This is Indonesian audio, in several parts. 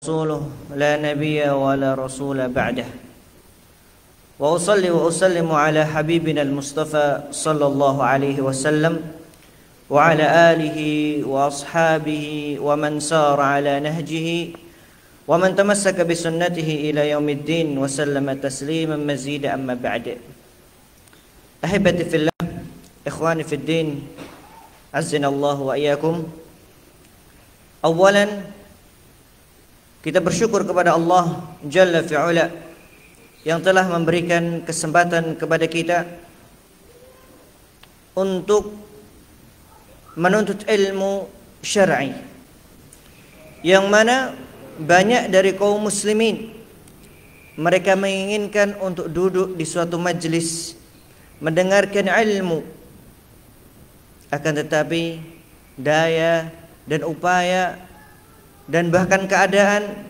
رسوله لا نبي ولا رسول بعده وأصلي وأسلم على حبيبنا المصطفى صلى الله عليه وسلم وعلى آله وأصحابه ومن سار على نهجه ومن تمسك بسنته إلى يوم الدين وسلم تسليما مزيدا أما بعد. أحبتي في الله إخواني في الدين عزنا الله وإياكم. Awalan kita bersyukur kepada Allah Jalla fi'ula yang telah memberikan kesempatan kepada kita untuk menuntut ilmu syar'i, yang mana banyak dari kaum muslimin mereka menginginkan untuk duduk di suatu majlis mendengarkan ilmu, akan tetapi daya dan upaya dan bahkan keadaan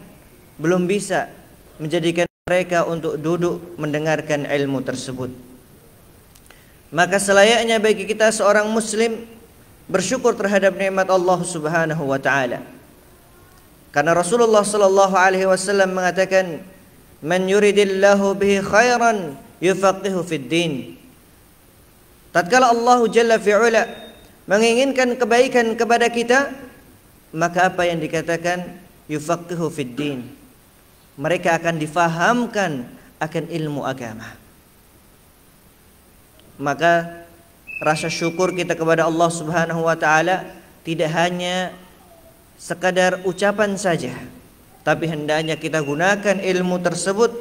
belum bisa menjadikan mereka untuk duduk mendengarkan ilmu tersebut. Maka selayaknya bagi kita seorang muslim bersyukur terhadap nikmat Allah Subhanahu wa taala. Karena Rasulullah sallallahu alaihi wasallam mengatakan, "Man yuridillahu bihi khairan yufaqihu fid din." Tatkala Allah Jalla fi'ula menginginkan kebaikan kepada kita, maka apa yang dikatakan yufaqihu fid din, mereka akan difahamkan akan ilmu agama. Maka rasa syukur kita kepada Allah Subhanahu wa taala tidak hanya sekadar ucapan saja, tapi hendaknya kita gunakan ilmu tersebut,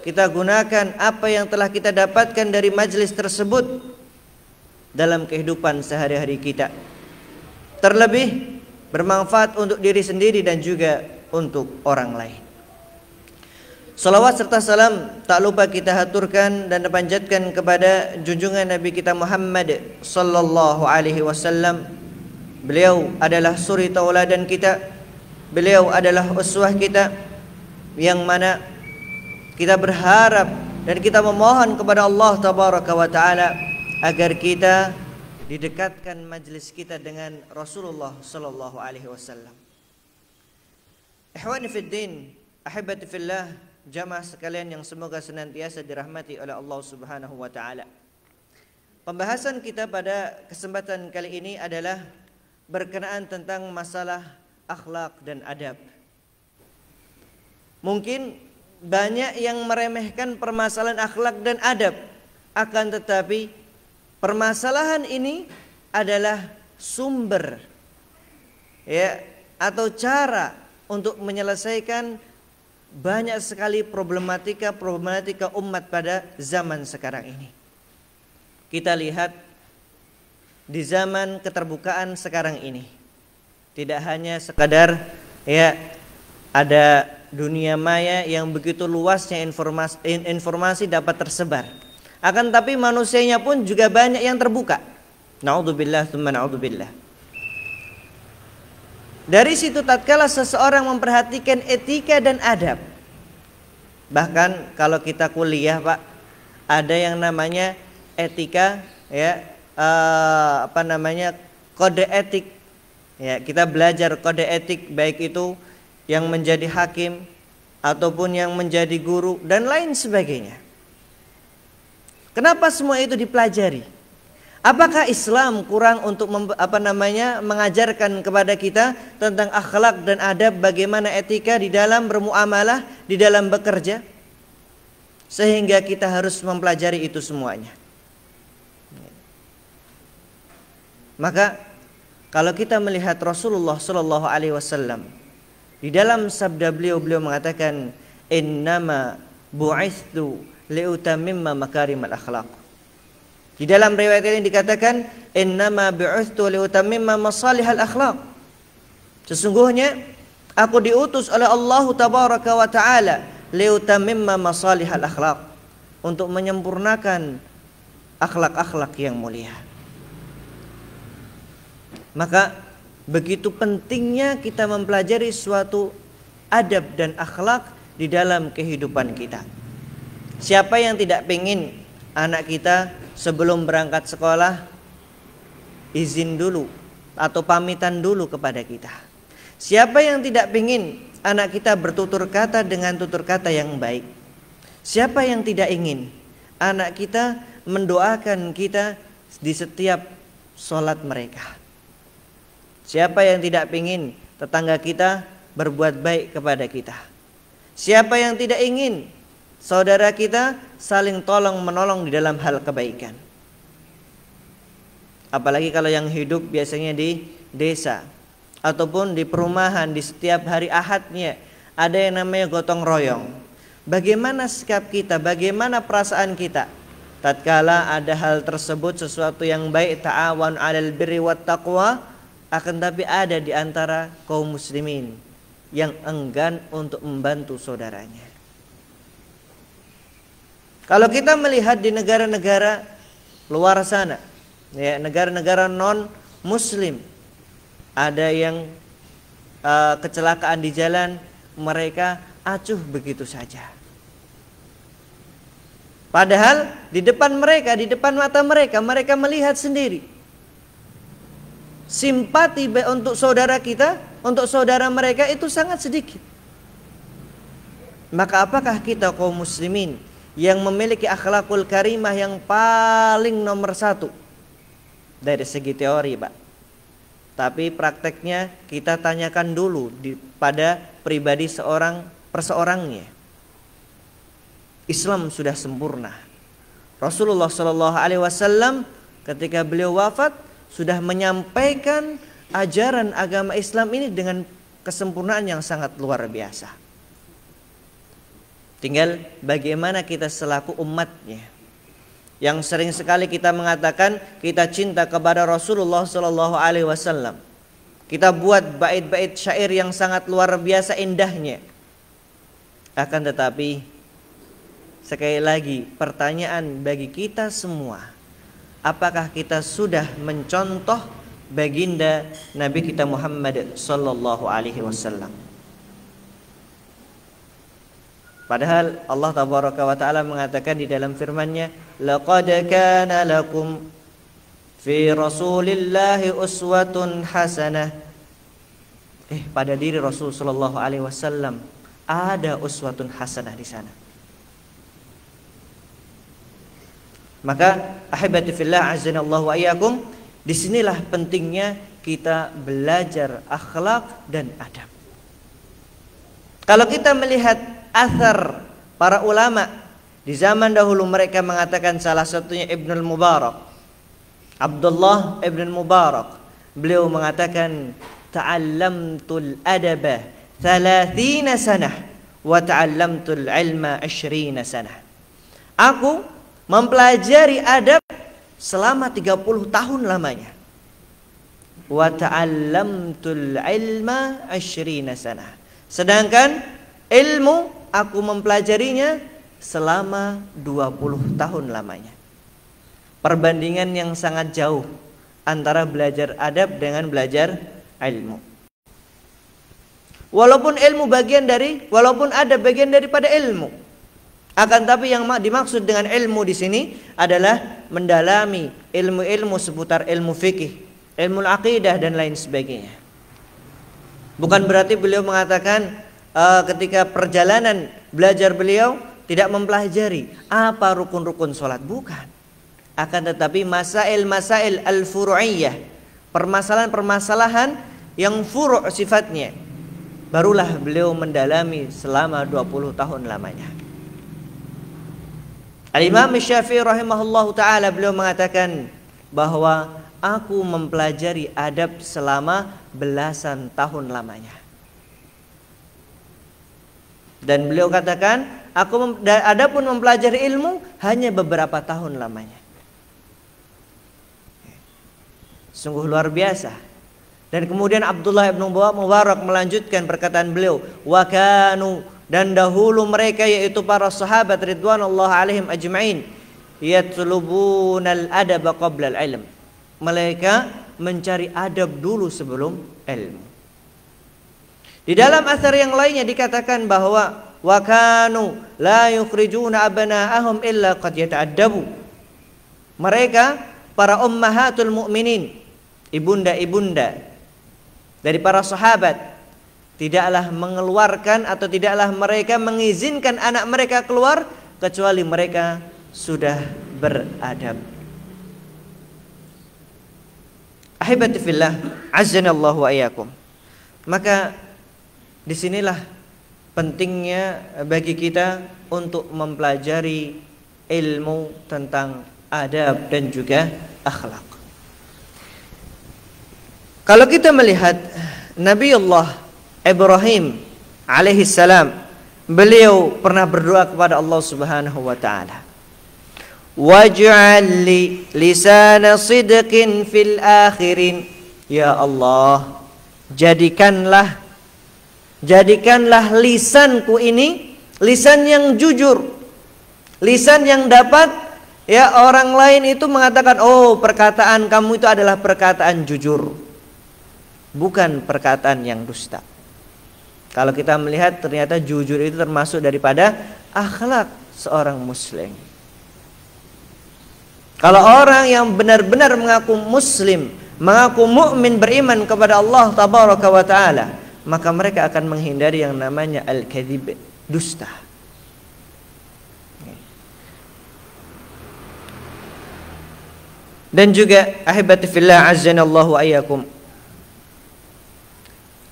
kita gunakan apa yang telah kita dapatkan dari majlis tersebut dalam kehidupan sehari-hari kita. Terlebih bermanfaat untuk diri sendiri dan juga untuk orang lain. Salawat serta salam tak lupa kita haturkan dan panjatkan kepada junjungan Nabi kita Muhammad sallallahu alaihi wasallam. Beliau adalah suri tauladan kita, beliau adalah uswah kita, yang mana kita berharap dan kita memohon kepada Allah tabaraka wa taala agar kita didekatkan majlis kita dengan Rasulullah sallallahu alaihi wasallam. Ikhwani fid din, ahibati fillah, jamaah sekalian yang semoga senantiasa dirahmati oleh Allah Subhanahu wa taala. Pembahasan kita pada kesempatan kali ini adalah berkenaan tentang masalah akhlak dan adab. Mungkin banyak yang meremehkan permasalahan akhlak dan adab, akan tetapi permasalahan ini adalah sumber atau cara untuk menyelesaikan banyak sekali problematika umat pada zaman sekarang ini. Kita lihat di zaman keterbukaan sekarang ini, tidak hanya sekadar ada dunia maya yang begitu luasnya informasi dapat tersebar, akan tapi manusianya pun juga banyak yang terbuka. Na'udzubillah tsumma na'udzubillah. Dari situ tatkala seseorang memperhatikan etika dan adab, bahkan kalau kita kuliah Pak, ada yang namanya etika kode etik. Kita belajar kode etik, baik itu yang menjadi hakim ataupun yang menjadi guru dan lain sebagainya. Kenapa semua itu dipelajari? Apakah Islam kurang untuk mengajarkan kepada kita tentang akhlak dan adab, bagaimana etika di dalam bermuamalah, di dalam bekerja, sehingga kita harus mempelajari itu semuanya? Maka kalau kita melihat Rasulullah sallallahu alaihi wasallam, di dalam sabda beliau mengatakan, "Innama bu'itsu liutammima makarimal akhlaq." Di dalam riwayat ini dikatakan, "Innama bu'itsu liutammima masalihal akhlaq." Sesungguhnya aku diutus oleh Allah tabaraka wa taala liutammima masalihal akhlaq, untuk menyempurnakan akhlak-akhlak yang mulia. Maka begitu pentingnya kita mempelajari suatu adab dan akhlak di dalam kehidupan kita. Siapa yang tidak ingin anak kita sebelum berangkat sekolah izin dulu atau pamitan dulu kepada kita? Siapa yang tidak ingin anak kita bertutur kata dengan tutur kata yang baik? Siapa yang tidak ingin anak kita mendoakan kita di setiap sholat mereka? Siapa yang tidak ingin tetangga kita berbuat baik kepada kita? Siapa yang tidak ingin saudara kita saling tolong menolong di dalam hal kebaikan? Apalagi kalau yang hidup biasanya di desa ataupun di perumahan, di setiap hari Ahadnya ada yang namanya gotong royong. Bagaimana sikap kita, bagaimana perasaan kita tatkala ada hal tersebut, sesuatu yang baik, ta'awan 'alal birri wat taqwa, akan tapi ada di antara kaum muslimin yang enggan untuk membantu saudaranya. Kalau kita melihat di negara-negara luar sana, ya, negara-negara non muslim, ada yang kecelakaan di jalan, mereka acuh begitu saja. Padahal di depan mereka, di depan mata mereka, mereka melihat sendiri. Simpati untuk saudara kita, untuk saudara mereka itu sangat sedikit. Maka apakah kita kaum muslimin yang memiliki akhlakul karimah yang paling nomor satu dari segi teori, Pak? Tapi prakteknya kita tanyakan dulu pada pribadi seorang perseorangnya. Islam sudah sempurna. Rasulullah SAW ketika beliau wafat sudah menyampaikan ajaran agama Islam ini dengan kesempurnaan yang sangat luar biasa. Tinggal bagaimana kita selaku umatnya, yang sering sekali kita mengatakan kita cinta kepada Rasulullah SAW. Kita buat bait-bait syair yang sangat luar biasa indahnya. Akan tetapi sekali lagi pertanyaan bagi kita semua, apakah kita sudah mencontoh baginda Nabi kita Muhammad sallallahu alaihi wasallam? Padahal Allah tabaraka wa taala mengatakan di dalam firman-Nya, laqad kana lakum fi rasulillahi uswatun hasanah. Pada diri Rasul sallallahu alaihi wasallam ada uswatun hasanah di sana. Maka ahibati fillah azanallahu wa iyyakum, disinilah pentingnya kita belajar akhlak dan adab. Kalau kita melihat athar para ulama di zaman dahulu, mereka mengatakan, salah satunya Ibnul Mubarak, Abdullah Ibn Mubarak, beliau mengatakan, ta'allamtul adaba 30 sanah wa ta'allamtul ilma 20 sanah. Aku mempelajari adab selama 30 tahun lamanya. Wa ta'allamtul ilma 20 sanah. Sedangkan ilmu aku mempelajarinya selama 20 tahun lamanya. Perbandingan yang sangat jauh antara belajar adab dengan belajar ilmu. Walaupun adab bagian daripada ilmu, akan tapi yang dimaksud dengan ilmu di sini adalah mendalami ilmu-ilmu seputar ilmu fikih, ilmu aqidah dan lain sebagainya. Bukan berarti beliau mengatakan ketika perjalanan belajar beliau tidak mempelajari apa rukun-rukun sholat, bukan. Akan tetapi masail al-furu'iyah, permasalahan-permasalahan yang furu' sifatnya, barulah beliau mendalami selama 20 tahun lamanya. Al-Imam Syafi'i rahimahullahu ta'ala, beliau mengatakan bahwa aku mempelajari adab selama belasan tahun lamanya. Dan beliau katakan, adapun mempelajari ilmu hanya beberapa tahun lamanya. Sungguh luar biasa. Dan kemudian Abdullah ibn Mubarak melanjutkan perkataan beliau, wa kanu, dan dahulu mereka yaitu para sahabat ridwanullah alaihim ajma'in, yatlubunal adab qabla al-ilm. Mereka mencari adab dulu sebelum ilmu. Di dalam asar yang lainnya dikatakan bahwa wa kanu la yukhrijuna abna'ahum illa qad yata'addabu. Mereka para ummahatul mu'minin, ibunda-ibunda dari para sahabat, tidaklah mengeluarkan atau tidaklah mereka mengizinkan anak mereka keluar kecuali mereka sudah beradab. Ahibati fillah, azzanallahu wa iyyakum. Maka disinilah pentingnya bagi kita untuk mempelajari ilmu tentang adab dan juga akhlak. Kalau kita melihat Nabiullah Ibrahim alaihi salam, beliau pernah berdoa kepada Allah Subhanahu wa taala, waj'al li lisana sidqin fil akhirin. Ya Allah, jadikanlah lisanku ini lisan yang jujur, lisan yang dapat ya orang lain itu mengatakan, oh perkataan kamu itu adalah perkataan jujur, bukan perkataan yang dusta. Kalau kita melihat ternyata jujur itu termasuk daripada akhlak seorang muslim. Kalau orang yang benar-benar mengaku muslim, mengaku mukmin, beriman kepada Allah tabaraka wa taala, maka mereka akan menghindari yang namanya al-kadzib, dusta. Dan juga ahibati fillah azzanallahu ayyakum,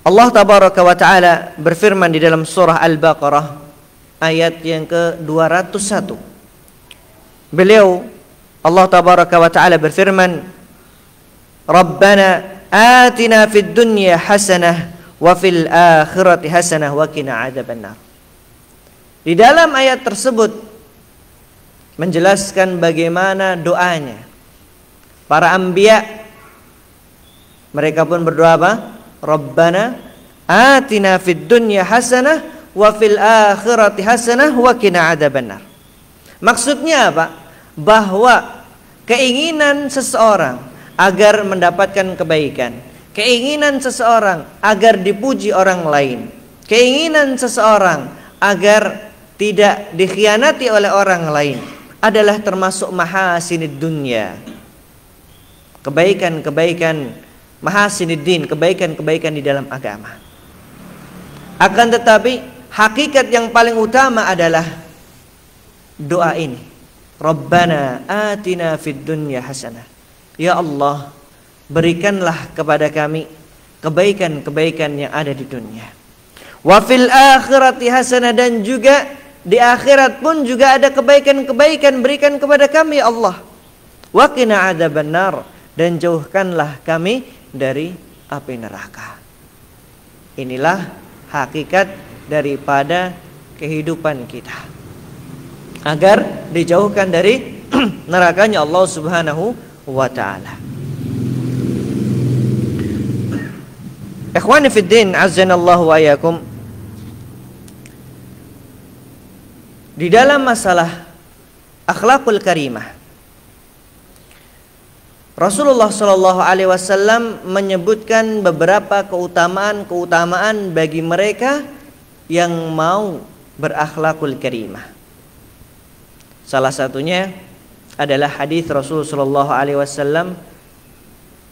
Allah tabaraka wa taala berfirman di dalam surah Al-Baqarah ayat yang ke-201. Beliau Allah tabaraka wa taala berfirman, Rabbana atina fid dunya hasanah wa fil akhirati hasanah wa qina adzabannar. Di dalam ayat tersebut menjelaskan bagaimana doanya para anbiya. Mereka pun berdoa apa? Rabbana atina fid dunya hasanah wa fil akhirati hasanah wa qina adzabannar. Maksudnya apa? Bahwa keinginan seseorang agar mendapatkan kebaikan, keinginan seseorang agar dipuji orang lain, keinginan seseorang agar tidak dikhianati oleh orang lain adalah termasuk mahasinid dunya. Kebaikan-kebaikan mahasiniddin, kebaikan-kebaikan di dalam agama. Akan tetapi hakikat yang paling utama adalah doa ini, Rabbana atina fid dunya hasanah. Ya Allah, berikanlah kepada kami kebaikan-kebaikan yang ada di dunia. Wa fil akhirati hasanah, dan juga di akhirat pun juga ada kebaikan-kebaikan, berikan kepada kami ya Allah. Wa qina adzabannar, dan jauhkanlah kami dari api neraka. Inilah hakikat daripada kehidupan kita, agar dijauhkan dari nerakanya Allah Subhanahu wa ta'ala. Ikhwani fid din, azzanallahu wa iyyakum. Di dalam masalah akhlakul karimah, Rasulullah Shallallahu Alaihi Wasallam menyebutkan beberapa keutamaan bagi mereka yang mau berakhlakul karimah. Salah satunya adalah hadis Rasul Shallallahu Alaihi Wasallam,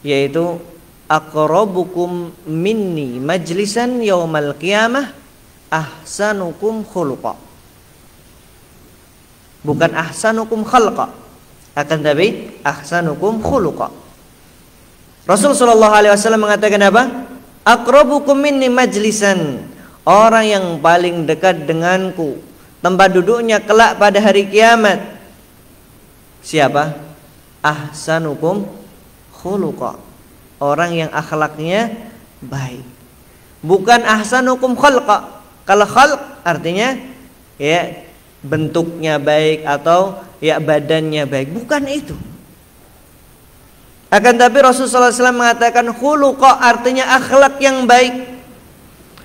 yaitu aqrabukum minni majlisan yaumal qiyamah ahsanukum khuluqa. Bukan ahsanukum khalqa, akan tapi ahsanukum khuluqa. Rasul sallallahu alaihi wasallam mengatakan apa? Aqrabukum minni majlisan, orang yang paling dekat denganku tempat duduknya kelak pada hari kiamat. Siapa? Ahsanukum khuluqa, orang yang akhlaknya baik. Bukan ahsanukum khalqa. Kalau khalq artinya ya bentuknya baik atau ya badannya baik, bukan itu. Akan tapi Rasulullah SAW mengatakan khuluqa, artinya akhlak yang baik.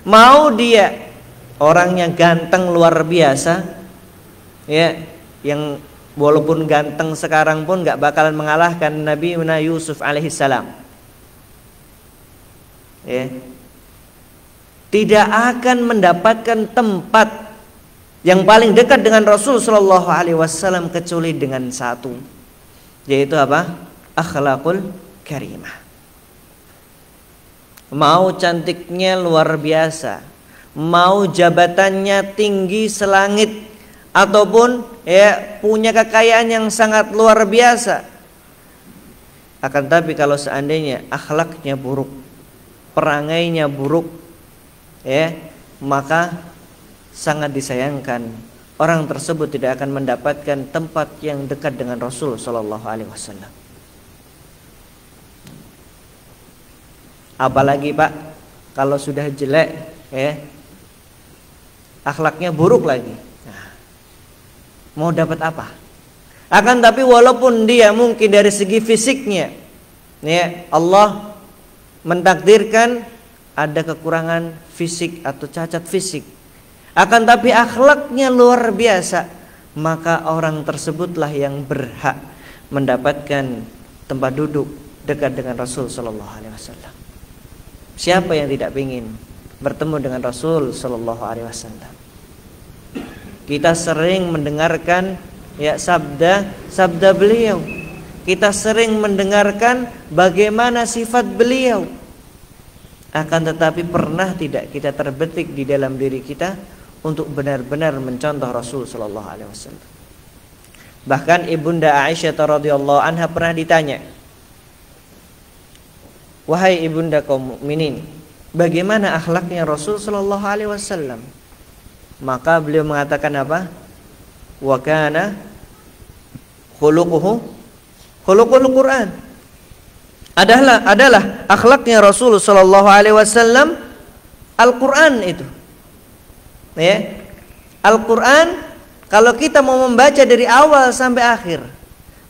Mau dia orangnya ganteng luar biasa, ya, yang walaupun ganteng sekarang pun gak bakalan mengalahkan Nabi Yusuf alaihissalam, ya, tidak akan mendapatkan tempat yang paling dekat dengan Rasul sallallahu alaihi wasallam kecuali dengan satu, yaitu apa? Akhlakul karimah. mau cantiknya luar biasa, mau jabatannya tinggi selangit, ataupun punya kekayaan yang sangat luar biasa. Akan tapi kalau seandainya akhlaknya buruk, perangainya buruk, maka sangat disayangkan orang tersebut tidak akan mendapatkan tempat yang dekat dengan Rasul sallallahu alaihi wasallam. Apalagi Pak, kalau sudah jelek, akhlaknya buruk lagi. Nah, mau dapat apa? Akan tapi walaupun dia mungkin dari segi fisiknya, Allah mentakdirkan ada kekurangan fisik atau cacat fisik, akan tapi akhlaknya luar biasa, maka orang tersebutlah yang berhak mendapatkan tempat duduk dekat dengan Rasul sallallahu alaihi wasallam. Siapa yang tidak ingin bertemu dengan Rasul sallallahu alaihi wasallam? Kita sering mendengarkan sabda beliau. Kita sering mendengarkan bagaimana sifat beliau. Akan tetapi pernah tidak kita terbetik di dalam diri kita untuk benar-benar mencontoh Rasul sallallahu alaihi wasallam. Bahkan Ibunda Aisyah radhiyallahu anha pernah ditanya, "Wahai ibunda kaum mukminin, bagaimana akhlaknya Rasul sallallahu alaihi wasallam?" Maka beliau mengatakan apa? "Wa kana khuluquhu khuluqul Quran." Adalah akhlaknya Rasul sallallahu alaihi wasallam Al-Qur'an itu. Al-Qur'an kalau kita mau membaca dari awal sampai akhir,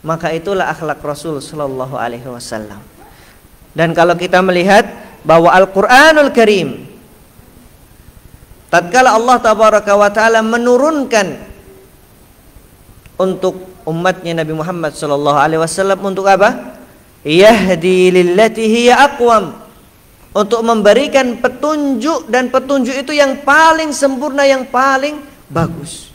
maka itulah akhlak Rasul sallallahu alaihi wasallam. Dan kalau kita melihat bahwa Al-Qur'anul Karim, tatkala Allah tabaraka wa taala menurunkan untuk umatnya Nabi Muhammad sallallahu alaihi wasallam untuk apa? Yahdi lillati hiya aqwam, untuk memberikan petunjuk, dan petunjuk itu yang paling sempurna, yang paling bagus.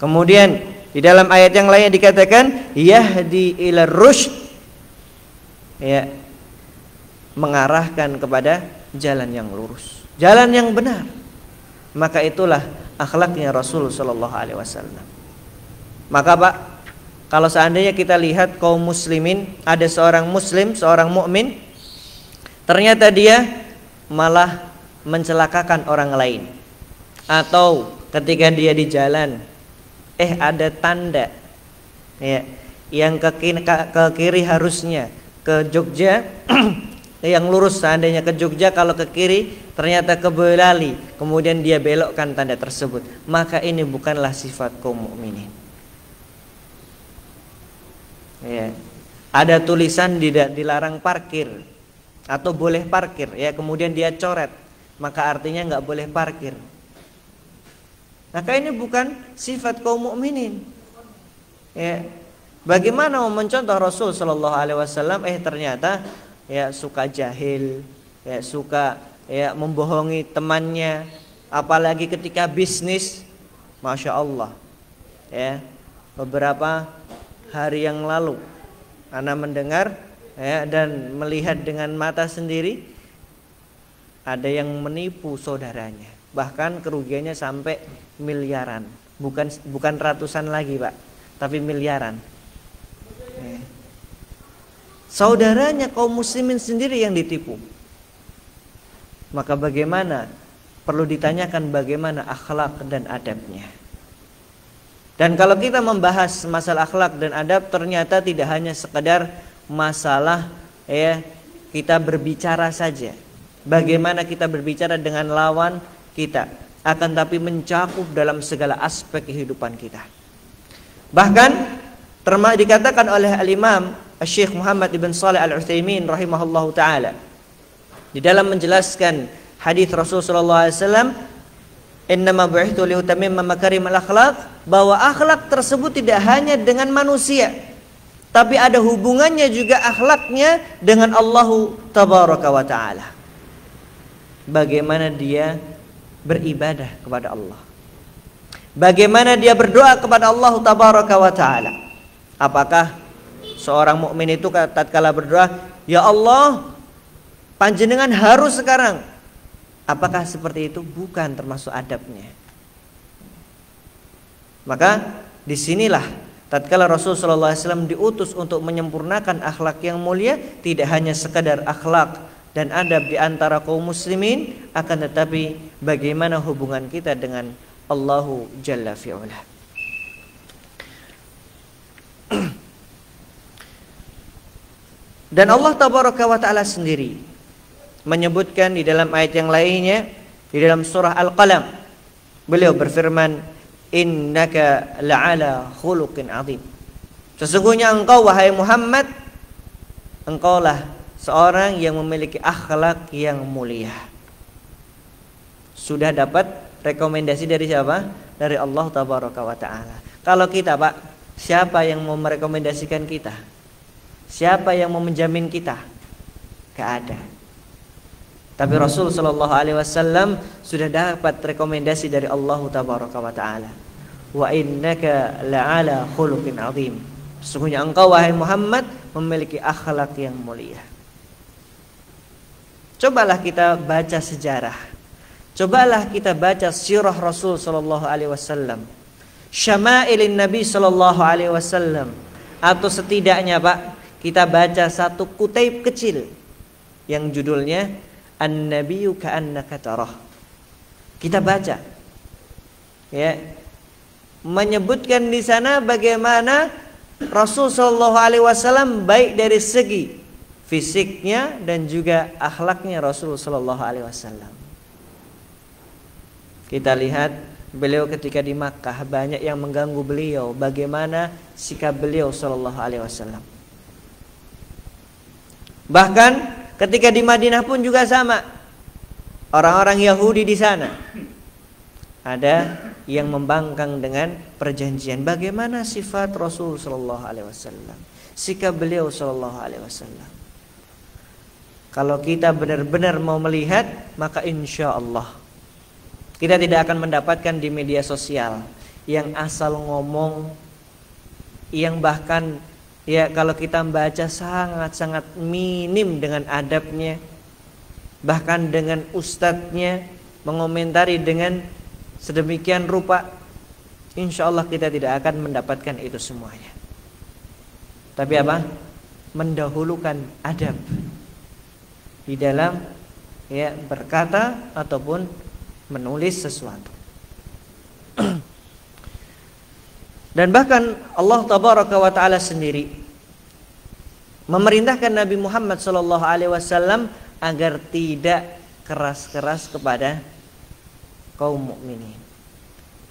Kemudian di dalam ayat yang lain dikatakan yahdi ila rusyd, mengarahkan kepada jalan yang lurus, jalan yang benar. Maka itulah akhlaknya Rasul sallallahu alaihi wasallam. Maka Pak, kalau seandainya kita lihat kaum muslimin, ada seorang muslim, seorang mukmin, ternyata dia malah mencelakakan orang lain, atau ketika dia di jalan ada tanda yang ke kiri harusnya ke Jogja yang lurus, seandainya ke Jogja, kalau ke kiri ternyata ke Boyolali, kemudian dia belokkan tanda tersebut, maka ini bukanlah sifat kaum mukminin. Ada tulisan dilarang parkir atau boleh parkir, kemudian dia coret, maka artinya nggak boleh parkir. Maka ini bukan sifat kaum mukminin. Bagaimana mau mencontoh Rasul sallallahu alaihi wasallam, ternyata suka jahil, suka membohongi temannya, apalagi ketika bisnis. Masya Allah, beberapa hari yang lalu ana mendengar dan melihat dengan mata sendiri, ada yang menipu saudaranya, bahkan kerugiannya sampai miliaran, bukan ratusan lagi Pak, tapi miliaran. Saudaranya kaum muslimin sendiri yang ditipu. Maka bagaimana, perlu ditanyakan bagaimana akhlak dan adabnya. Dan kalau kita membahas masalah akhlak dan adab, ternyata tidak hanya sekedar masalah kita berbicara saja, bagaimana kita berbicara dengan lawan kita, akan tapi mencakup dalam segala aspek kehidupan kita. Bahkan dikatakan oleh Al-Imam Syekh Muhammad ibn Shalih Al-Utsaimin rahimahullahu taala di dalam menjelaskan hadis Rasul sallallahu alaihi wasallam, innama bu'ithtu liutammima makarimal akhlaq, bahwa akhlak tersebut tidak hanya dengan manusia, tapi ada hubungannya juga akhlaknya dengan Allah tabaraka wa taala. Bagaimana dia beribadah kepada Allah, bagaimana dia berdoa kepada Allah tabaraka wa taala. Apakah seorang mukmin itu tatkala berdoa, ya Allah, panjenengan harus sekarang. Apakah seperti itu? Bukan termasuk adabnya. Maka disinilah tatkala Rasulullah SAW diutus untuk menyempurnakan akhlak yang mulia, tidak hanya sekadar akhlak dan adab di antara kaum muslimin, akan tetapi bagaimana hubungan kita dengan Allahu Jalla fi'ala. Dan Allah Tabaraka wa Ta'ala sendiri menyebutkan di dalam ayat yang lainnya, di dalam surah Al-Qalam, beliau berfirman, innaka la'ala khuluqin azim. Sesungguhnya engkau wahai Muhammad, engkaulah seorang yang memiliki akhlak yang mulia. Sudah dapat rekomendasi dari siapa? Dari Allah Tabaraka wa Ta'ala. Kalau kita, Pak, siapa yang mau merekomendasikan kita? Siapa yang mau menjamin kita? Gak ada. Tapi Rasul sallallahu alaihi wasallam sudah dapat rekomendasi dari Allah Tabaraka wa Ta'ala. Wa innaka la'ala khuluqin azim. Sesungguhnya engkau wahai Muhammad memiliki akhlak yang mulia. Cobalah kita baca sejarah. Cobalah kita baca sirah Rasul sallallahu alaihi wasallam. Syama'ilin Nabi sallallahu alaihi wasallam, atau setidaknya, Pak, kita baca satu kutaib kecil yang judulnya An-Nabiyyu ka'annaka tarah. Kita baca, ya, menyebutkan di sana bagaimana Rasul sallallahu alaihi wasallam baik dari segi fisiknya dan juga akhlaknya Rasul sallallahu alaihi wasallam. Kita lihat beliau ketika di Makkah banyak yang mengganggu beliau, bagaimana sikap beliau sallallahu alaihi wasallam. Bahkan ketika di Madinah pun juga sama. Orang-orang Yahudi di sana ada yang membangkang dengan perjanjian. Bagaimana sifat Rasul sallallahu alaihi wasallam, sikap beliau sallallahu alaihi wasallam. Kalau kita benar-benar mau melihat, maka insya Allah kita tidak akan mendapatkan di media sosial yang asal ngomong, yang bahkan, ya, kalau kita membaca sangat-sangat minim dengan adabnya, bahkan dengan ustadznya mengomentari dengan sedemikian rupa. Insya Allah kita tidak akan mendapatkan itu semuanya. Tapi apa? Mendahulukan adab di dalam, ya, berkata ataupun menulis sesuatu. Dan bahkan Allah Tabaraka wa Ta'ala sendiri memerintahkan Nabi Muhammad sallallahu alaihi wasallam agar tidak keras-keras kepada kaum mukminin.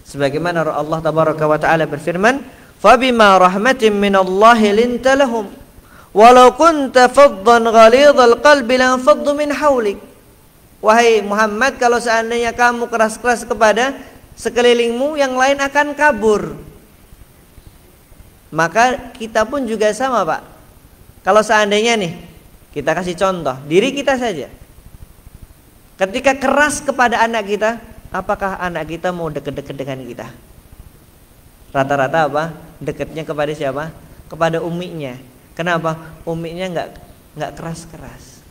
Sebagaimana Allah Tabaraka wa Ta'ala berfirman, "Fabima rahmatin minallahi linta lahum, walau kunta faddan ghalidhal qalbi lanfaddu min hawlik." Wahai Muhammad, kalau seandainya kamu keras-keras kepada sekelilingmu, yang lain akan kabur. Maka kita pun juga sama, Pak. Kalau seandainya nih, kita kasih contoh diri kita saja. Ketika keras kepada anak kita, apakah anak kita mau deket-deket dengan kita? Rata-rata apa? Dekatnya kepada siapa? Kepada uminya. Kenapa? Uminya nggak keras-keras.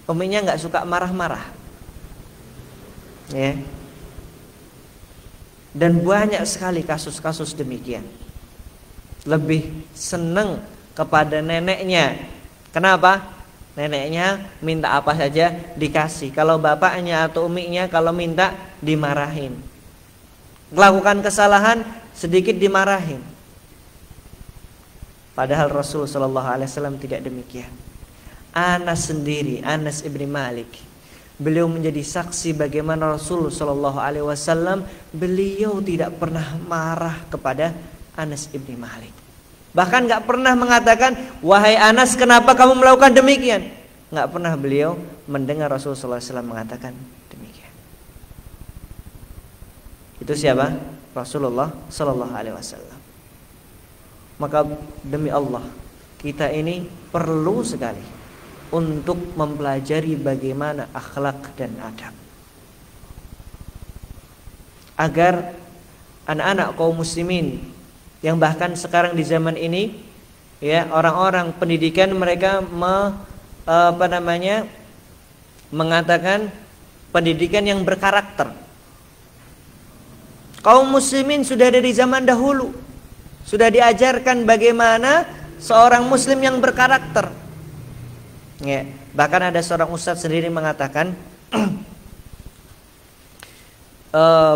Uminya nggak suka marah-marah. Ya. Dan banyak sekali kasus-kasus demikian. Lebih senang kepada neneknya. Kenapa? Neneknya minta apa saja dikasih. Kalau bapaknya atau uminya kalau minta dimarahin. Melakukan kesalahan sedikit dimarahin. Padahal Rasul sallallahu alaihi wasallam tidak demikian. Anas sendiri, Anas ibni Malik, beliau menjadi saksi bagaimana Rasul sallallahu alaihi wasallam beliau tidak pernah marah kepada Anas ibni Malik. Bahkan gak pernah mengatakan, wahai Anas, kenapa kamu melakukan demikian? Gak pernah beliau mendengar Rasul sallallahu alaihi wasallam mengatakan demikian. Itu siapa? Rasulullah sallallahu alaihi wasallam. Maka demi Allah, kita ini perlu sekali untuk mempelajari bagaimana akhlak dan adab, agar anak-anak kaum muslimin yang bahkan sekarang di zaman ini, mengatakan pendidikan yang berkarakter. Kaum muslimin sudah dari zaman dahulu sudah diajarkan bagaimana seorang muslim yang berkarakter. Ya, bahkan ada seorang ustadz sendiri mengatakan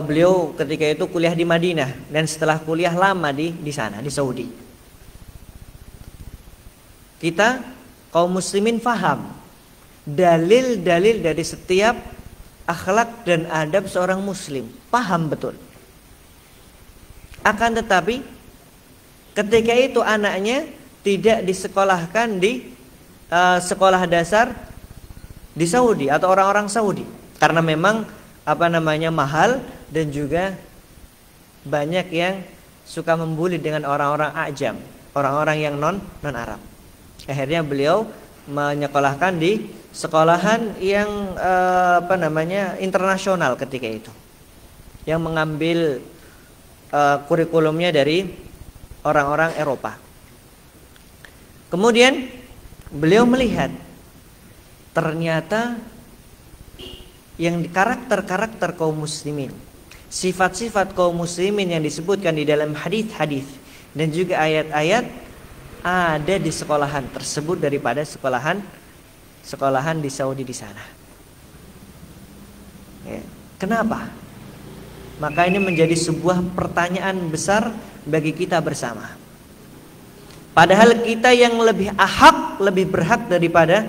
beliau ketika itu kuliah di Madinah dan setelah kuliah lama di sana di Saudi. Kita kaum muslimin faham dalil-dalil dari setiap akhlak dan adab seorang muslim, paham betul. Akan tetapi ketika itu anaknya tidak disekolahkan di sekolah dasar di Saudi atau orang-orang Saudi karena memang mahal dan juga banyak yang suka membuli dengan orang-orang ajam, orang-orang yang non Arab. Akhirnya beliau menyekolahkan di sekolahan yang internasional ketika itu, yang mengambil kurikulumnya dari orang-orang Eropa. Kemudian beliau melihat ternyata yang karakter-karakter kaum muslimin, sifat-sifat kaum muslimin yang disebutkan di dalam hadis-hadis dan juga ayat-ayat ada di sekolahan tersebut daripada sekolahan di Saudi di sana. Ya. Kenapa? Maka ini menjadi sebuah pertanyaan besar bagi kita bersama. Padahal kita yang lebih ahak, lebih berhak daripada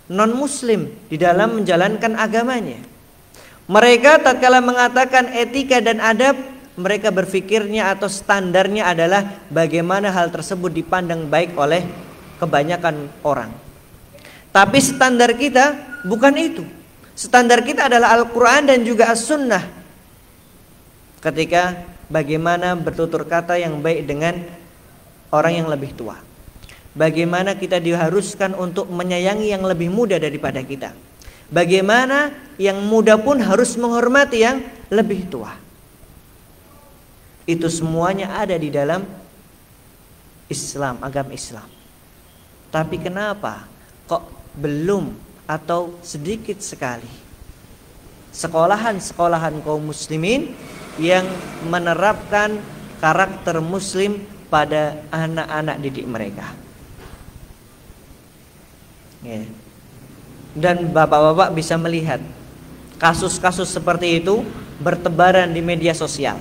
non-muslim di dalam menjalankan agamanya. Mereka tatkala mengatakan etika dan adab, mereka berfikirnya atau standarnya adalah bagaimana hal tersebut dipandang baik oleh kebanyakan orang. Tapi standar kita bukan itu. Standar kita adalah Al-Quran dan juga As-Sunnah. Ketika bagaimana bertutur kata yang baik dengan orang yang lebih tua, bagaimana kita diharuskan untuk menyayangi yang lebih muda daripada kita, bagaimana yang muda pun harus menghormati yang lebih tua. Itu semuanya ada di dalam Islam, agama Islam. Tapi kenapa kok belum atau sedikit sekali sekolahan-sekolahan kaum muslimin yang menerapkan karakter muslim pada anak-anak didik mereka. Ya. Dan bapak-bapak bisa melihat kasus-kasus seperti itu bertebaran di media sosial.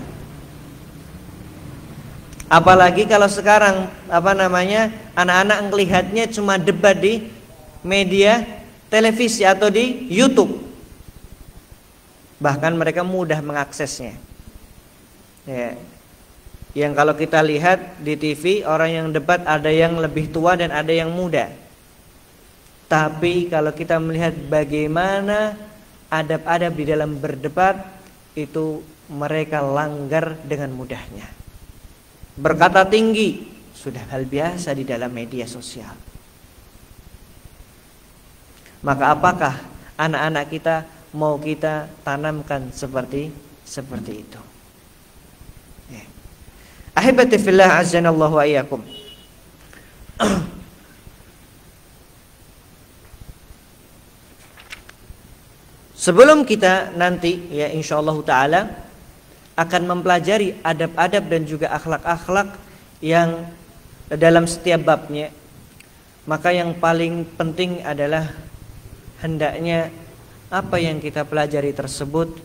Apalagi kalau sekarang anak-anak melihatnya cuma debat di media televisi atau di YouTube. Bahkan mereka mudah mengaksesnya. Ya. Yang kalau kita lihat di TV, orang yang debat ada yang lebih tua dan ada yang muda. Tapi kalau kita melihat bagaimana adab-adab di dalam berdebat, itu mereka langgar dengan mudahnya. Berkata tinggi sudah hal biasa di dalam media sosial. Maka apakah anak-anak kita mau kita tanamkan seperti itu? Ahibati fillah azanallahu wa iyyakum. Sebelum kita nanti ya insyaallah taala akan mempelajari adab-adab dan juga akhlak-akhlak yang dalam setiap babnya, maka yang paling penting adalah hendaknya apa yang kita pelajari tersebut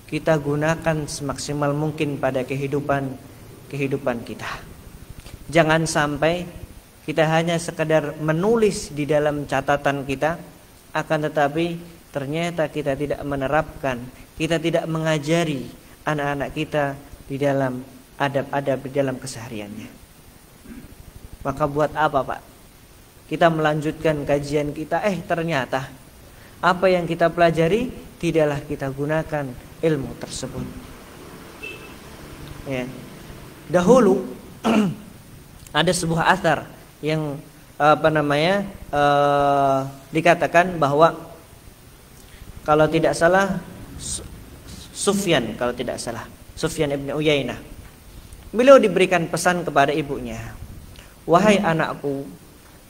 kita gunakan semaksimal mungkin pada kehidupan kita. Jangan sampai kita hanya sekedar menulis di dalam catatan kita, akan tetapi ternyata kita tidak menerapkan, kita tidak mengajari anak-anak kita di dalam adab-adab di dalam kesehariannya. Maka buat apa, Pak? Kita melanjutkan kajian kita, ternyata apa yang kita pelajari tidaklah kita gunakan ilmu tersebut. Ya. Dahulu ada sebuah athar yang dikatakan bahwa kalau tidak salah Sufyan ibn Uyainah, beliau diberikan pesan kepada ibunya, wahai anakku,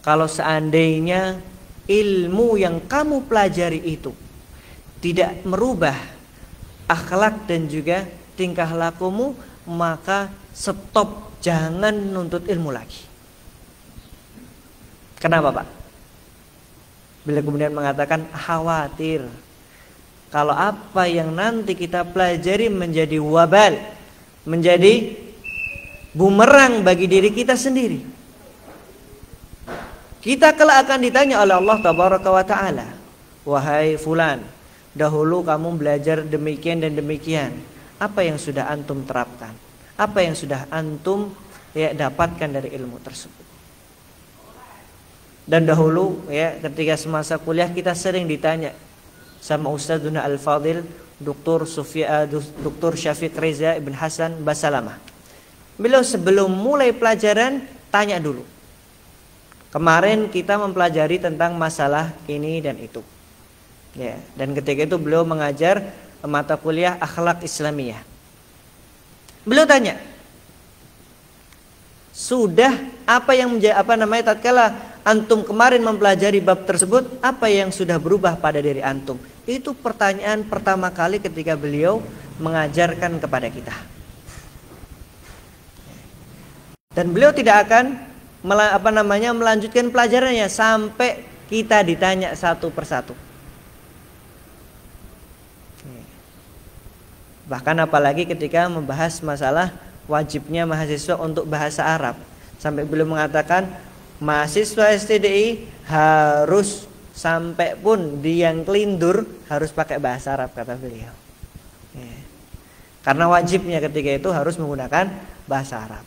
kalau seandainya ilmu yang kamu pelajari itu tidak merubah akhlak dan juga tingkah lakumu, maka stop, jangan nuntut ilmu lagi. Kenapa, Pak? Bila kemudian mengatakan khawatir kalau apa yang nanti kita pelajari menjadi wabal, menjadi bumerang bagi diri kita sendiri. Kita kelak akan ditanya oleh Allah Tabaraka wa Ta'ala, wahai fulan, dahulu kamu belajar demikian dan demikian, apa yang sudah antum terapkan? Apa yang sudah antum dapatkan dari ilmu tersebut? Dan dahulu ketika semasa kuliah kita sering ditanya sama Ustadzuna Al-Fadil Dr. Syafiq Reza Ibn Hasan Basalamah. Beliau sebelum mulai pelajaran tanya dulu, kemarin kita mempelajari tentang masalah ini dan itu. Dan ketika itu beliau mengajar mata kuliah akhlak Islamiyah. Beliau tanya, sudah apa yang tatkala antum kemarin mempelajari bab tersebut, apa yang sudah berubah pada diri antum? Itu pertanyaan pertama kali ketika beliau mengajarkan kepada kita. Dan beliau tidak akan melanjutkan pelajarannya sampai kita ditanya satu persatu. Bahkan apalagi ketika membahas masalah wajibnya mahasiswa untuk bahasa Arab, sampai beliau mengatakan mahasiswa STDI harus sampai pun di yang kelindur harus pakai bahasa Arab, kata beliau. Karena wajibnya ketika itu harus menggunakan bahasa Arab.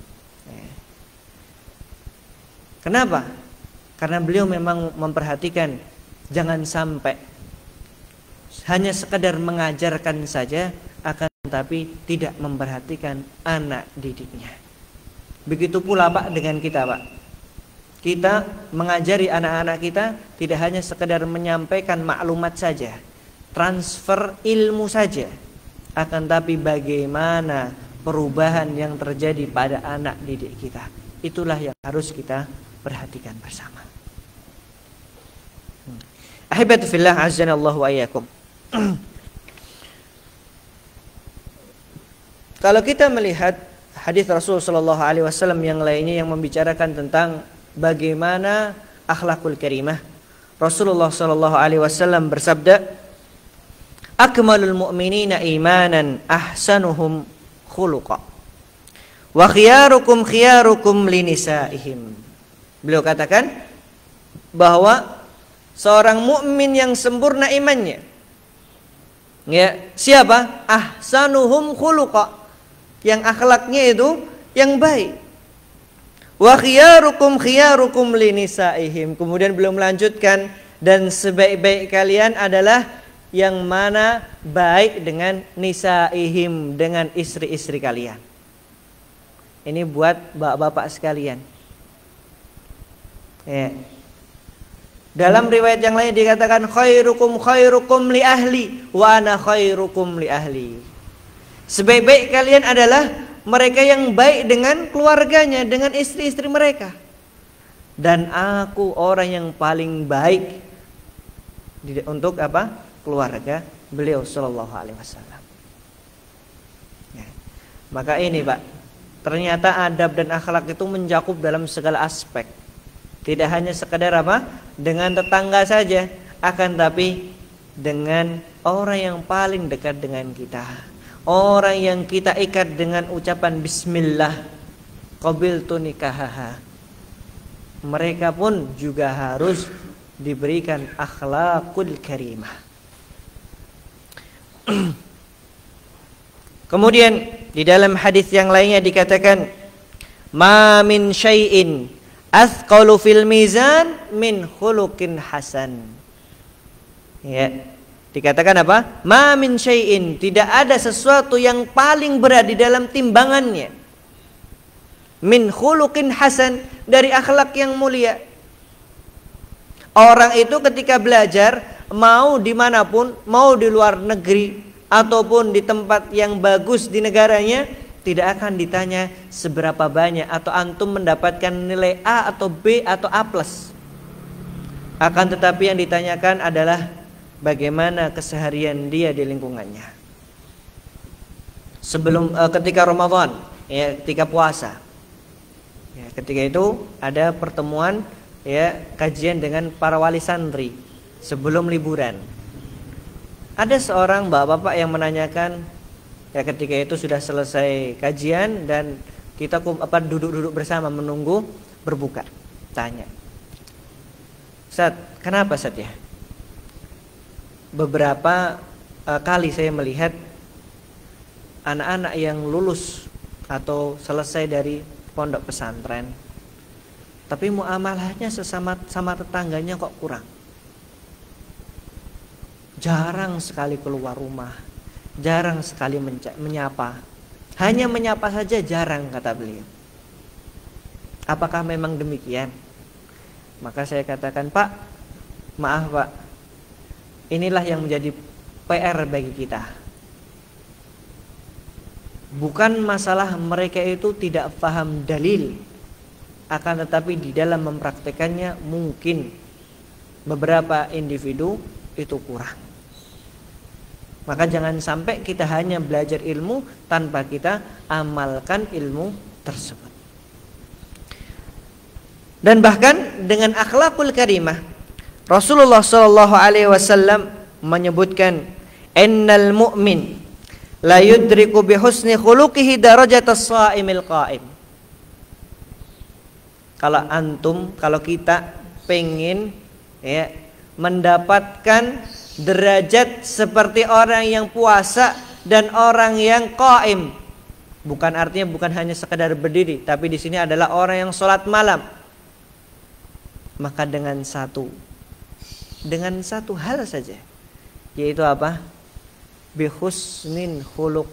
Kenapa? Karena beliau memang memperhatikan jangan sampai hanya sekedar mengajarkan saja, akan tapi tidak memperhatikan anak didiknya. Begitu pula Pak dengan kita, Pak. Kita mengajari anak-anak kita tidak hanya sekedar menyampaikan maklumat saja, transfer ilmu saja, akan tapi bagaimana perubahan yang terjadi pada anak didik kita. Itulah yang harus kita perhatikan bersama. Ahibati fillah, azanallahu wa iyyakum. Kalau kita melihat hadis Rasul sallallahu alaihi wasallam yang lainnya yang membicarakan tentang bagaimana akhlakul karimah, Rasulullah sallallahu alaihi wasallam bersabda, akmalul mu'minina imanan ahsanuhum khuluqa wa khiyarukum khiyarukum linisaihim. Beliau katakan bahwa seorang mukmin yang sempurna imannya, siapa? Ahsanuhum khuluqa, yang akhlaknya itu yang baik. Wa khiyarukum khiyarukum linisaihim. Kemudian beliau melanjutkan, dan sebaik-baik kalian adalah yang mana baik dengan nisaihim, dengan istri-istri kalian. Ini buat bapak-bapak sekalian. Dalam riwayat yang lain dikatakan khairukum khairukum li ahli wa ana khairukum li ahli. Sebaik-baik kalian adalah mereka yang baik dengan keluarganya, dengan istri-istri mereka. Dan aku orang yang paling baik untuk apa? Keluarga beliau sallallahu alaihi wasallam. Maka ini Pak, ternyata adab dan akhlak itu mencakup dalam segala aspek. Tidak hanya sekadar apa? Dengan tetangga saja, akan tapi dengan orang yang paling dekat dengan kita. Orang yang kita ikat dengan ucapan bismillah, qabiltu nikahaha. Mereka pun juga harus diberikan akhlakul karimah. Kemudian di dalam hadis yang lainnya dikatakan, ma min syai'in athqalu fil mizan min khuluqin hasan. Dikatakan apa? Ma min syai'in, tidak ada sesuatu yang paling berat di dalam timbangannya. Min khuluqin hasan, dari akhlak yang mulia. Orang itu ketika belajar, mau dimanapun, mau di luar negeri ataupun di tempat yang bagus di negaranya, tidak akan ditanya seberapa banyak atau antum mendapatkan nilai A atau B atau A+. Akan tetapi yang ditanyakan adalah bagaimana keseharian dia di lingkungannya. Sebelum ketika Ramadan, ya, ketika puasa, ya, ketika itu ada pertemuan, ya, kajian dengan para wali santri sebelum liburan. Ada seorang bapak-bapak yang menanyakan, ya, ketika itu sudah selesai kajian dan kita duduk-duduk bersama menunggu berbuka. Tanya, Ustaz, kenapa Ustaz ya? Beberapa kali saya melihat anak-anak yang lulus atau selesai dari pondok pesantren, tapi muamalahnya sesama tetangganya kok kurang. Jarang sekali keluar rumah, jarang sekali menyapa. Hanya menyapa saja jarang, kata beliau. Apakah memang demikian? Maka saya katakan, Pak, maaf Pak, inilah yang menjadi PR bagi kita. Bukan masalah mereka itu tidak paham dalil, akan tetapi di dalam mempraktekannya mungkin beberapa individu itu kurang. Maka jangan sampai kita hanya belajar ilmu tanpa kita amalkan ilmu tersebut. Dan bahkan dengan akhlakul karimah, Rasulullah sallallahu alaihi wasallam menyebutkan, innal mu'min la yudriku bi husni khuluqihi darajatas shaimil qa'im. Kalau kita pengen, ya, mendapatkan derajat seperti orang yang puasa dan orang yang qaim, bukan artinya bukan hanya sekadar berdiri, tapi di sini adalah orang yang sholat malam. Maka dengan satu hal saja, yaitu apa? Bihusnin khuluq,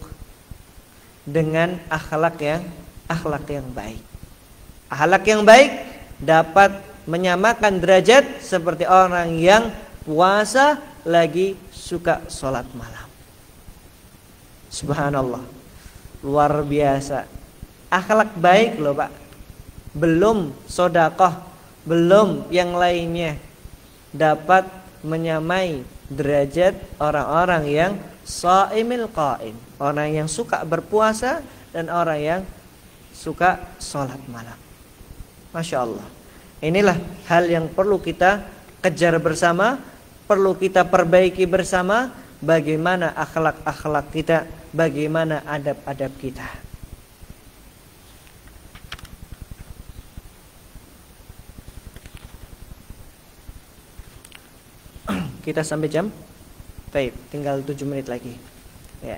dengan akhlak yang baik. Akhlak yang baik dapat menyamakan derajat seperti orang yang puasa lagi suka sholat malam. Subhanallah, luar biasa. Akhlak baik loh Pak, belum sedekah, belum yang lainnya, dapat menyamai derajat orang-orang yang shaimil qaim, orang yang suka berpuasa dan orang yang suka sholat malam. Masya Allah. Inilah hal yang perlu kita kejar bersama, perlu kita perbaiki bersama. Bagaimana akhlak-akhlak kita, bagaimana adab-adab kita. Kita sampai jam? Baik, tinggal 7 menit lagi. Ya.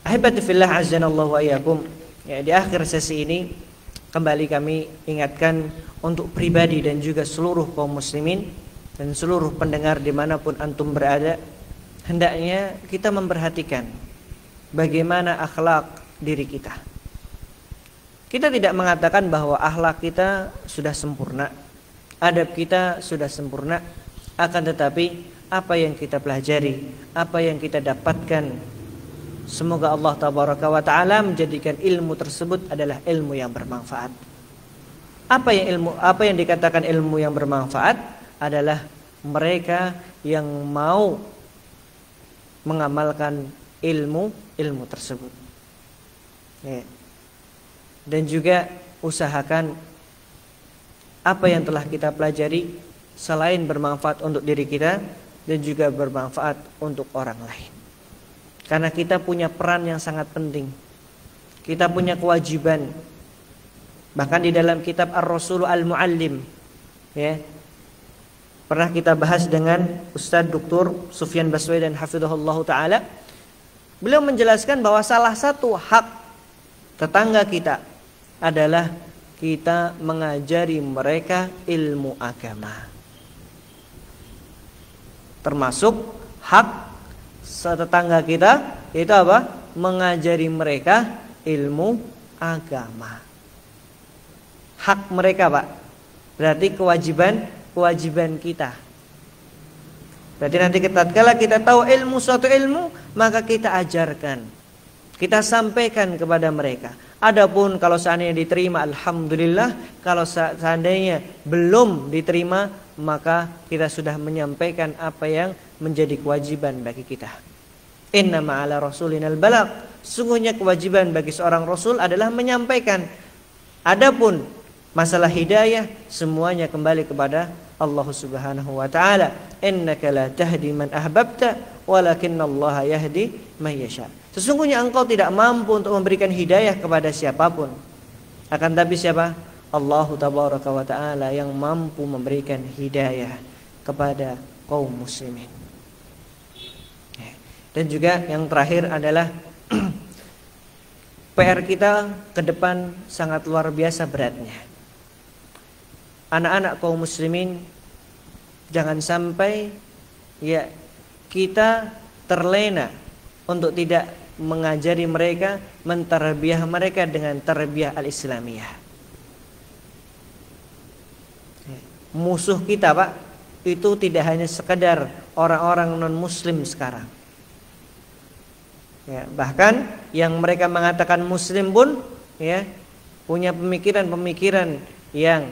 Ahibati fillah azanallahu wa iyyakum. Ya, di akhir sesi ini kembali kami ingatkan untuk pribadi dan juga seluruh kaum muslimin dan seluruh pendengar dimanapun antum berada, hendaknya kita memperhatikan bagaimana akhlak diri kita. Kita tidak mengatakan bahwa akhlak kita sudah sempurna, adab kita sudah sempurna, akan tetapi apa yang kita pelajari, apa yang kita dapatkan, semoga Allah tabaraka wa ta'ala menjadikan ilmu tersebut adalah ilmu yang bermanfaat. Apa yang dikatakan ilmu yang bermanfaat adalah mereka yang mau mengamalkan ilmu tersebut. Ya. Dan juga usahakan apa yang telah kita pelajari selain bermanfaat untuk diri kita dan juga bermanfaat untuk orang lain. Karena kita punya peran yang sangat penting. Kita punya kewajiban. Bahkan di dalam kitab Ar-Rasul Al-Muallim, ya, pernah kita bahas dengan Ustaz Dr. Sufyan Baswedan hafizahullah ta'ala. Beliau menjelaskan bahwa salah satu hak tetangga kita adalah kita mengajari mereka ilmu agama. Termasuk hak tetangga kita yaitu apa? Mengajari mereka ilmu agama. Hak mereka, Pak. Berarti kewajiban kita. Berarti nanti tatkala kita tahu suatu ilmu, maka kita ajarkan. Kita sampaikan kepada mereka. Adapun kalau seandainya diterima, alhamdulillah. Kalau seandainya belum diterima, maka kita sudah menyampaikan apa yang menjadi kewajiban bagi kita. Inna ma'ala rasulinal balagh. Sungguhnya kewajiban bagi seorang rasul adalah menyampaikan. Adapun masalah hidayah semuanya kembali kepada Allah Subhanahu wa taala. Innaka la tahdi man ahbabta walakinallaha yahdi man yasha. Sesungguhnya engkau tidak mampu untuk memberikan hidayah kepada siapapun. Akan tapi siapa? Allah tabaraka wa taala yang mampu memberikan hidayah kepada kaum muslimin. Dan juga yang terakhir adalah PR kita ke depan sangat luar biasa beratnya. Anak-anak kaum muslimin jangan sampai ya kita terlena untuk tidak mengajari mereka, mentarbiyah mereka dengan tarbiyah al-islamiyah. Musuh kita, Pak, itu tidak hanya sekedar orang-orang non-muslim sekarang. Ya, bahkan yang mereka mengatakan muslim pun ya punya pemikiran-pemikiran yang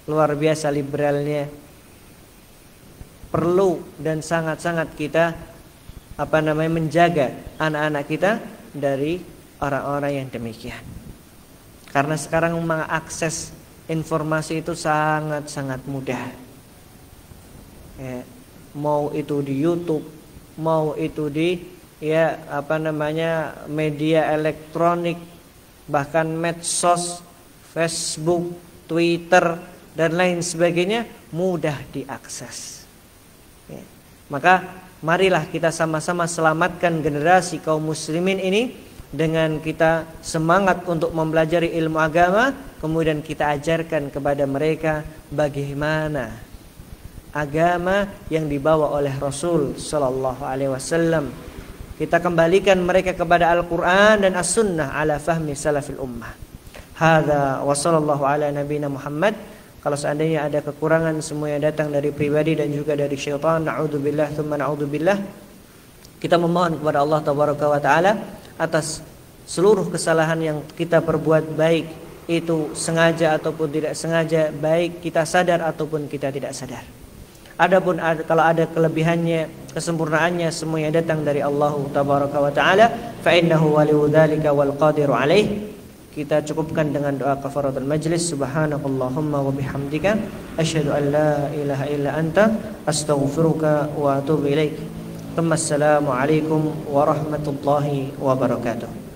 luar biasa liberalnya. Perlu dan sangat-sangat kita menjaga anak-anak kita dari orang-orang yang demikian. Karena sekarang mengakses informasi itu sangat-sangat mudah. Ya, mau itu di YouTube, mau itu di media elektronik, bahkan medsos, Facebook, Twitter dan lain sebagainya mudah diakses. Ya. Maka marilah kita sama-sama selamatkan generasi kaum muslimin ini dengan kita semangat untuk mempelajari ilmu agama, kemudian kita ajarkan kepada mereka bagaimana agama yang dibawa oleh Rasul sallallahu alaihi wasallam. Kita kembalikan mereka kepada Al-Quran dan As-Sunnah ala fahmi salafil ummah. Hadza wa sallallahu ala nabiyina Muhammad. Kalau seandainya ada kekurangan semuanya datang dari pribadi dan juga dari syaitan. Na'udzubillah tsumma na'udzubillah. Kita memohon kepada Allah tabaraka wa taala atas seluruh kesalahan yang kita perbuat, baik itu sengaja ataupun tidak sengaja, baik kita sadar ataupun kita tidak sadar. Adapun kalau ada kelebihannya, kesempurnaannya semuanya datang dari Allah tabaraka wa taala. Fa innahu waliudzalika wal qadiru alaih. Kita cukupkan dengan doa kafaratul majlis. Subhanakallahumma wa bihamdika asyhadu an la ilaha illa anta astaghfiruka wa atubu ilaik. Assalamualaikum warahmatullahi wabarakatuh.